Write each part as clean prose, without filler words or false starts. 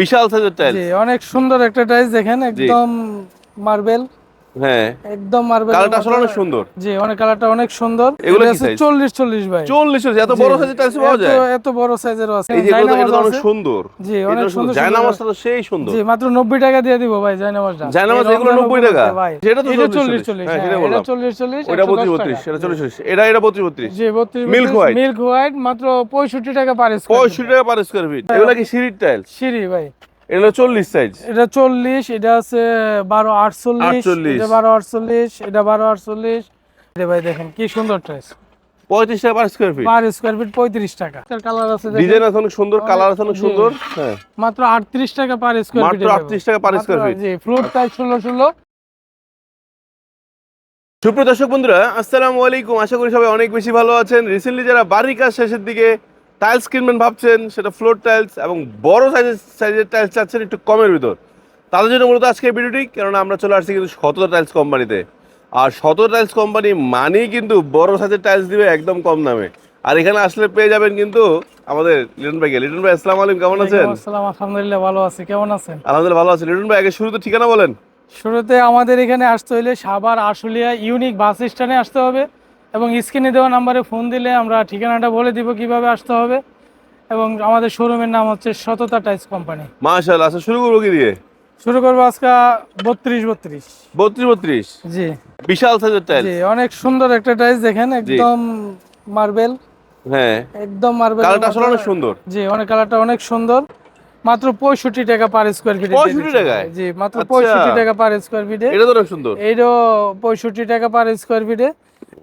বিশাল সাইজের টাইলস। জি, অনেক সুন্দর একটা টাইলস দেখেন, একদম মার্বেল। হ্যাঁ, একদম মার্বেল। কালারটা আসলে অনেক সুন্দর। জি, কালারটা অনেক সুন্দর। এগুলো এটা কি আছে সাইজ? 40 ভাই। 40 এত বড় সাইজের টাইলস পাওয়া যায়? এত বড় সাইজেরও আছে। এই যে এটা তো অনেক আছে। সুন্দর। জি, অনেক সুন্দর। জায়নামাজটা তো সেই সুন্দর। জি, মাত্র 90 টাকা দিয়ে দিব ভাই জায়নামাজটা। জায়নামাজ এগুলো 90 টাকা। এটা তো 40 হ্যাঁ, সেটা এটা বললাম। 40 ওটা 32 টাকা। 32, এটা 40 এটা 32 জি, 32 মিল্ক হোয়াইট। মিল্ক হোয়াইট মাত্র 65 টাকা পার স্কয়ার ফিট। 65 টাকা পার স্কয়ার ফিট। এগুলা কি সিঁড়ির টাইলস? সিঁড়ি ভাই। এটা 40 সাইজ। এটা 40, এটা আছে 12 48, 48, এটা 12 48, এটা 12 48। এটা ভাই দেখেন কি সুন্দর টাইলস। 35 টাকা per square feet. Per square feet 35 টাকা। এর কালার আছে দেখেন। ডিজাইন আছে অনেক সুন্দর, কালার আছে অনেক সুন্দর। হ্যাঁ, মাত্র 38 টাকা পার স্কয়ার ফিট। মাত্র 38 টাকা পার স্কয়ার ফিট। জি, ফ্লোর টাইলস 16। সুপ্রিয় দর্শক বন্ধুরা, আসসালামু আলাইকুম। আশা করি সবাই অনেক বেশি ভালো আছেন। রিসেন্টলি যারা বাড়ির কাজ শেষের দিকে টাইলস কিনবেন ভাবছেন, সেটা ফ্লোর টাইলস এবং বড় সাইজের টাইলস চাচ্ছেন একটু কমের ভিতর, তাদের জন্য মূলত আজকের ভিডিওটি। কেননা আমরা চলে আসছি কিন্তু শততা টাইলস কোম্পানিতে। আর শততা টাইলস কোম্পানি মানেই কিন্তু বড় সাইজের টাইলস দিবে একদম কম দামে। আর এখানে আসলে পেয়ে যাবেন কিন্তু আমাদের লিটন ভাইকে। লিটন ভাই, আসসালামু আলাইকুম, কেমন আছেন? আসসালাম, আলহামদুলিল্লাহ ভালো আছি। কেমন আছেন? আলহামদুলিল্লাহ ভালো আছি। লিটন ভাই, আগে শুরুতে ঠিকানা বলেন। শুরুতে আমাদের এখানে আসতে হলে সাভার আশুলিয়া ইউনিক বাস স্ট্যান্ডে আসতে হবে, এবং স্ক্রিনে দেওয়া নাম্বারে ফোন দিলে আমরা ঠিকানাটা বলে দিব কিভাবে আসতে হবে। এবং আমাদের শোরুমের নাম হচ্ছে শততা টাইলস কোম্পানি। মাশাআল্লাহ। আচ্ছা, শুরু করবো কি দিয়ে? শুরু করবো আজকে 32। 32। জি, বিশাল সাইজের টাইলস। জি, অনেক সুন্দর একটা টাইলস দেখেন, একদম মার্বেল। হ্যাঁ, একদম মার্বেল। কালারটা আসলে অনেক সুন্দর। জি, কালারটা অনেক সুন্দর। মাত্র 65 টাকা পার স্কয়ার ফিট। 65 টাকায়? জি, মাত্র আচ্ছা। 65 টাকা পার স্কয়ার ফিটে। এটা তো অনেক সুন্দর। এইটাও 65 টাকা পার স্কয়ার ফিটে।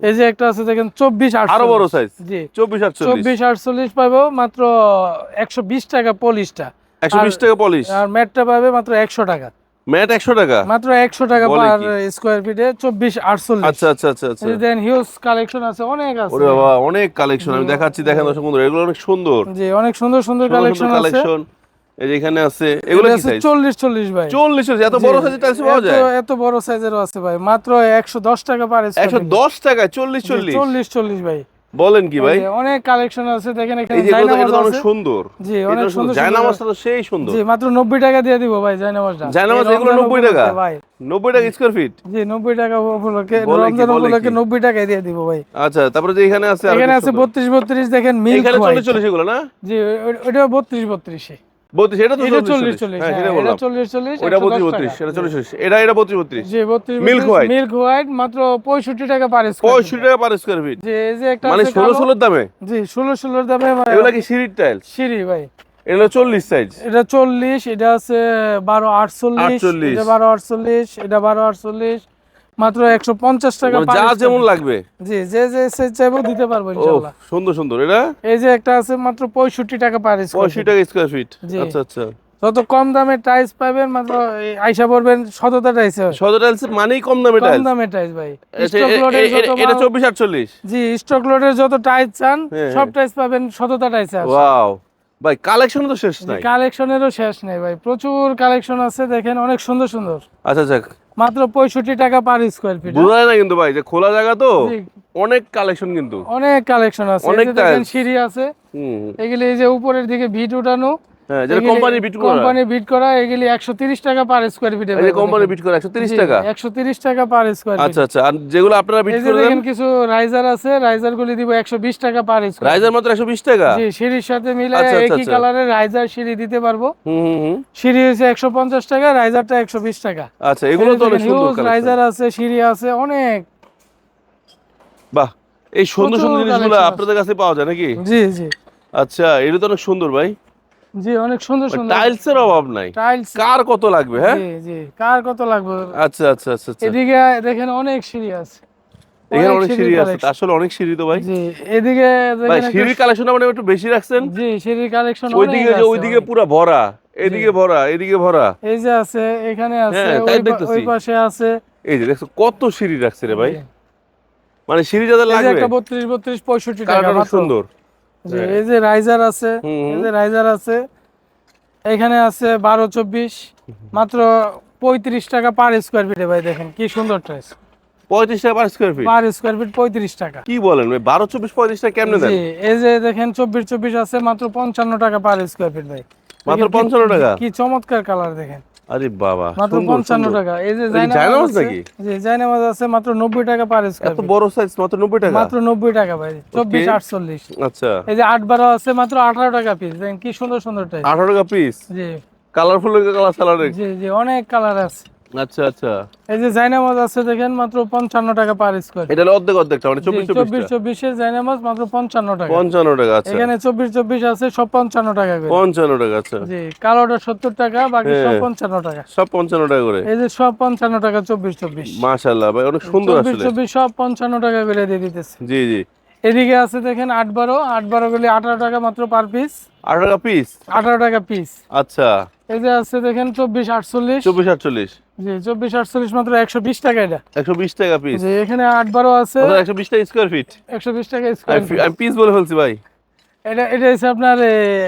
এই যে একটা আছে দেখেন 24 আরো বড় 48। সাইজ। জি, 24 48। 24 48 পাবো মাত্র 120 টাকা পলিশটা। 120 টাকা পলিশ। আর ম্যাটটা পাবে মাত্র 100 টাকা। ম্যাট 100 টাকা? মাত্র 100 টাকা বলে পার কি? স্কয়ার ফিটে 24 48। আচ্ছা আচ্ছা আচ্ছা আচ্ছা। এই দেন হিউজ কালেকশন আছে, অনেক আছে। ওরে বাবা, অনেক কালেকশন। আমি দেখাচ্ছি, দেখেন দর্শক বন্ধুরা, এগুলো অনেক সুন্দর। জি, অনেক সুন্দর সুন্দর কালেকশন আছে। কালেকশন এই যে এখানে আছে। এগুলো কি সাইজ? 40 ভাই। 40 এত বড় সাইজের টাইলস পাওয়া যায়? এত বড় সাইজেরও আছে ভাই, মাত্র 110 টাকা পার স্কয়ার ফিট। 110 টাকায় 40 40 ভাই। বলেন কি ভাই? অনেক কালেকশন আছে দেখেন, এখানে এই যে জায়নামাজ এটা অনেক আছে। সুন্দর। জি, অনেক সুন্দর। জায়নামাজটা তো সেই সুন্দর। জি, মাত্র 90 টাকা দিয়ে দিব ভাই জায়নামাজটা। জায়নামাজ এগুলো 90 টাকা ভাই। 90 টাকা স্কয়ার ফিট? জি, 90 টাকা উপলক্ষে, বলে কি, রমজান বলে উপলক্ষে কি? 90 টাকায় দিয়ে দিব ভাই। আচ্ছা, তারপরে যে এখানে আছে, এখানে আছে 32 দেখেন, মিল্ক এখানে হোয়াইট। 40 এগুলো না? জি, ওটা 32। 32, এটা তো 40। হ্যাঁ, সেটা এটা বললাম। 40। ওটা 110 32, টাকা। এটা 40, এটা 32। জি, 32 মিল্ক হোয়াইট। মিল্ক হোয়াইট মাত্র 65 টাকা পার স্কয়ার ফিট। 65 টাকা পার স্কয়ার ফিট। জি, এই যে একটা মানে আছে 16 কালো। 16 দামে? জি, 16 দামে ভাই। এগুলা কি সিঁড়ির টাইলস? সিঁড়ি ভাই। এগুলো 40 সাইজ। এটা 40, এটা আছে 12 48, 48, এটা 12 48, এটা 12 48। মাত্র 150 টাকা মানে পার যা স্কয়ার যেমন ফিট। লাগবে। জি, যে সাইজ চাইবো দিতে পারবো ও, ইনশাআল্লাহ। সুন্দর সুন্দর। এটা এই যে একটা আছে মাত্র 65 টাকা পার স্কয়ার 65 ফিট। টাকা স্কয়ার ফিট। জি। আচ্ছা আচ্ছা। যত কম দামে টাইলস পাবেন, মাত্র আইসা পড়বেন শততা টাইলস। সদর টাইলস মানেই কম দামে কম টাইলস। দামে টাইলস ভাই। স্টক লোডের যত এটা মাল। 24 48। জি, স্টক লোডের যত টাইলস চান হ্যাঁ, সব টাইলস পাবেন শততা টাইলসে। ওয়াও ভাই, কালেকশন তো শেষ নাই। কালেকশনেরও শেষ নেই ভাই, প্রচুর কালেকশন আছে দেখেন, অনেক সুন্দর সুন্দর। আচ্ছা আচ্ছা। মাত্র 65 টাকা পার স্কয়ার ফিট। বোঝা যায় না কিন্তু ভাই, যে খোলা জায়গা তো জি। অনেক কালেকশন কিন্তু। অনেক কালেকশন আছে। অনেক এই যে দেখেন tiles। সিঁড়ি আছে। হুম। এগুলি এই যে উপরের দিকে ভিট উঠানো। হ্যাঁ, যেটা কোম্পানি বিট করা। কোম্পানি বিট করা, এগুলি 130 টাকা পার স্কয়ার ফিটে। এই যে কোম্পানি বিট করা 130 টাকা? 130 টাকা পার স্কয়ার ফিট। আচ্ছা আচ্ছা। আর যেগুলো আপনারা বিট এই যে করে দেন? দেখেন কিছু রাইজার আছে, রাইজার গুলি দিব 120 টাকা পার স্কয়ার। রাইজার মাত্র 120 টাকা? জি, সিঁড়ির সাথে মিলে আচ্ছা, আচ্ছা, একই আচ্ছা। কালারের রাইজার সিঁড়ি দিতে পারবো। হুম হুম হুম। সিঁড়ি হচ্ছে 150 টাকা, রাইজারটা 120 টাকা। আচ্ছা, এগুলো তো অনেক সুন্দর কালেকশন। রাইজার আছে, সিঁড়ি আছে অনেক। বাহ, এই সুন্দর সুন্দর প্রচুর জিনিসগুলো collection আপনাদের কাছে পাওয়া যায় নাকি? জি জি আচ্ছা, এটা তো অনেক সুন্দর ভাই। জি, অনেক সুন্দর সুন্দর টাইলসের অভাব নাই। টাইলস। কার কত লাগবে? হ্যাঁ, জি জি, কার কত লাগবে? আচ্ছা আচ্ছা আচ্ছা আচ্ছা। এদিকে দেখেন অনেক সিঁড়ি আছে। এখানে অনেক সিঁড়ি আছে, collection। আসলে অনেক সিঁড়ি তো ভাই। জি, এদিকে ভাই, দেখেন সিঁড়ির কালেকশন মানে একটু বেশি রাখছেন। জি, সিঁড়ির কালেকশন অনেক ওইদিকে যে আছে। ওইদিকে পুরো ভরা, এদিকে ভরা, এদিকে ভরা। এই যে আছে, এখানে আছে, হ্যাঁ, তাই দেখতেছি। ওই পাশে আছে। এই যে দেখছো কত সিঁড়ি রাখছে রে ভাই। জি। মানে সিঁড়ি যাদের এই যে লাগবে। একটা 32 65 টাকা কালারটা মাত্র। সুন্দর। জি, এই যে রাইজার আছে, হুম। এই যে রাইজার আছে। এখানে আছে 12 24, মাত্র 35 টাকা পার স্কয়ার ফিটে ভাই। দেখেন কি সুন্দর টাইলস। 35 টাকা per square feet? Per square feet 35 টাকা। কি বলেন ভাই, 12 24 35 টাকা কেমনে দেন? জি, এই যে দেখেন 24 24 আছে, মাত্র 55 টাকা পার স্কয়ার ফিট ভাই। মাত্র 55 টাকা? কি চমৎকার কালার দেখেন, আরে বাবা, মাত্র সুন্দর 55 সুন্দর। টাকা। এই যে জায়নামাজ জায়নামাজ নাকি? জি জায়নামাজ আছে মাত্র 90 টাকা পার স্কয়ার এত বড় সাইজ মাত্র 90 টাকা? মাত্র 90 টাকা ভাই, 24 48। আচ্ছা, এই যে 8-12 আছে মাত্র 18 টাকা পিস, দেখেন কি সুন্দর সুন্দর টাইপ। 18 টাকা পিস, জি কালারফুল কালার সালারে। জি জি অনেক কালার আছে। আচ্ছা আচ্ছা, এই যে জায়নামাজ আছে দেখেন মাত্র 55 টাকা পার স্কয়ার। এটা হলো অর্ধেক অর্ধেকটা, মানে 24 24 24 এর জায়নামাজ মাত্র 55 টাকা। 55 টাকা। আচ্ছা, এখানে 24 আছে সব 55 টাকা করে। 55 টাকা। আচ্ছা, জি কালোটা 70 টাকা, বাকি সব হ্যাঁ। 55 টাকা। সব 55 টাকা করে। এই যে সব 55 টাকা 24। মাশাআল্লাহ ভাই, অনেক সুন্দর আসলে। 24 সব 55 টাকা করে দিয়ে দিতেছে। জি জি, এদিকে আছে দেখেন 8-12 গুলি 18 টাকা মাত্র পার পিস। 18 টাকা পিস। 18 টাকা পিস। আচ্ছা, এই যে আছে দেখেন 24-48। 24 48, জি 24-48 মাত্র 120 টাকা এটা। 120 টাকা পিস। জি এখানে 8-12 আছে 120 টাকা স্কয়ার ফিট। 120 টাকা স্কয়ার। আমি পিস বলে ফেলছি ভাই। এটা হচ্ছে আপনার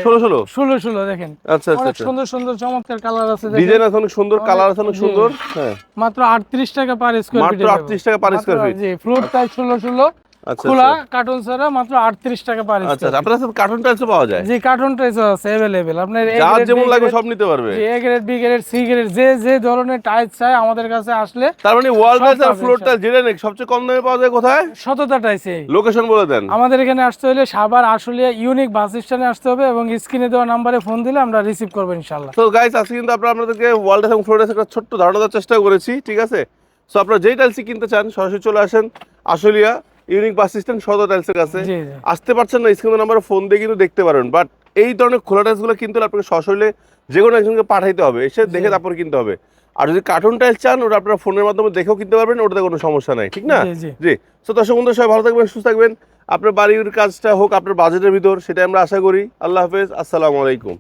16 16 দেখেন। আচ্ছা আচ্ছা অনেক আচ্ছা, সুন্দর সুন্দর চমৎকার কালার আছে দেখেন। ডিজাইন আছে অনেক সুন্দর, কালার আছে অনেক জি। সুন্দর। হ্যাঁ, মাত্র 38 টাকা পার স্কয়ার ফিট। মাত্র 38 টাকা পার স্কয়ার ফিট। জি ফ্লোর টাইপ 16 আচ্ছা খোলা আচ্ছা কার্টুন ছাড়া মাত্র 38 টাকা পার আচ্ছা, স্কয়ার। আপনার কাছে কার্টুন টাইলসও পাওয়া যায়? জি কার্টুন টাইলস আছে अवेलेबल। আপনার A যার গ্রেড যেমন B লাগবে গ্রেড, সব নিতে পারবে। জি A grade B grade C grade যে ধরনের টাইলস চাই আমাদের কাছে আসলে তার মানে ওয়াল সব টাইলস আর পাবে ফ্লোর টাইলস যেটা নেই সবচেয়ে কম দামে পাওয়া যায় কোথায়? সততা টাইলসে। লোকেশন বলে দেন। আমাদের এখানে আসতে হলে সাভার আশুলিয়া ইউনিক বাস স্ট্যান্ডে আসতে হবে এবং স্ক্রিনে দেওয়া নম্বরে ফোন দিলে আমরা রিসিভ করব ইনশাআল্লাহ। তো গাইস, আজকে কিন্তু আপনাদেরকে ওয়াল টাইলস এবং ফ্লোর টাইলস একটা ছোট্ট ধারণা দেওয়ার চেষ্টা করেছি, ঠিক আছে? সো আপনারা যেই টাইলসই কিনতে চান সরাসরি চলে আসেন আশুলিয়া ইউনিক বাস স্ট্যান্ড সদর টাইলসের কাছে। জি জি আসতে পারছেন না, স্ক্রিনের নাম্বারে ফোন দিয়ে কিন্তু দেখতে পারবেন। বাট এই ধরনের খোলা টাইলসগুলো কিনতে হলে আপনাকে সশরীরে যে কোনো একজনকে পাঠাইতে হবে, এসে দেখে তারপর কিনতে হবে। আর যদি কার্টুন টাইলস চান ওটা আপনারা ফোনের মাধ্যমে দেখেও কিনতে পারবেন, ওটাতে কোনো সমস্যা নাই, ঠিক না? জি জি জি। সো দর্শক বন্ধুরা সবাই ভালো থাকবেন, সুস্থ থাকবেন। আপনার বাড়ির কাজটা হোক আপনার বাজেটের ভিতর, সেটা আমরা আশা করি। আল্লাহ হাফেজ, আসসালামু আলাইকুম।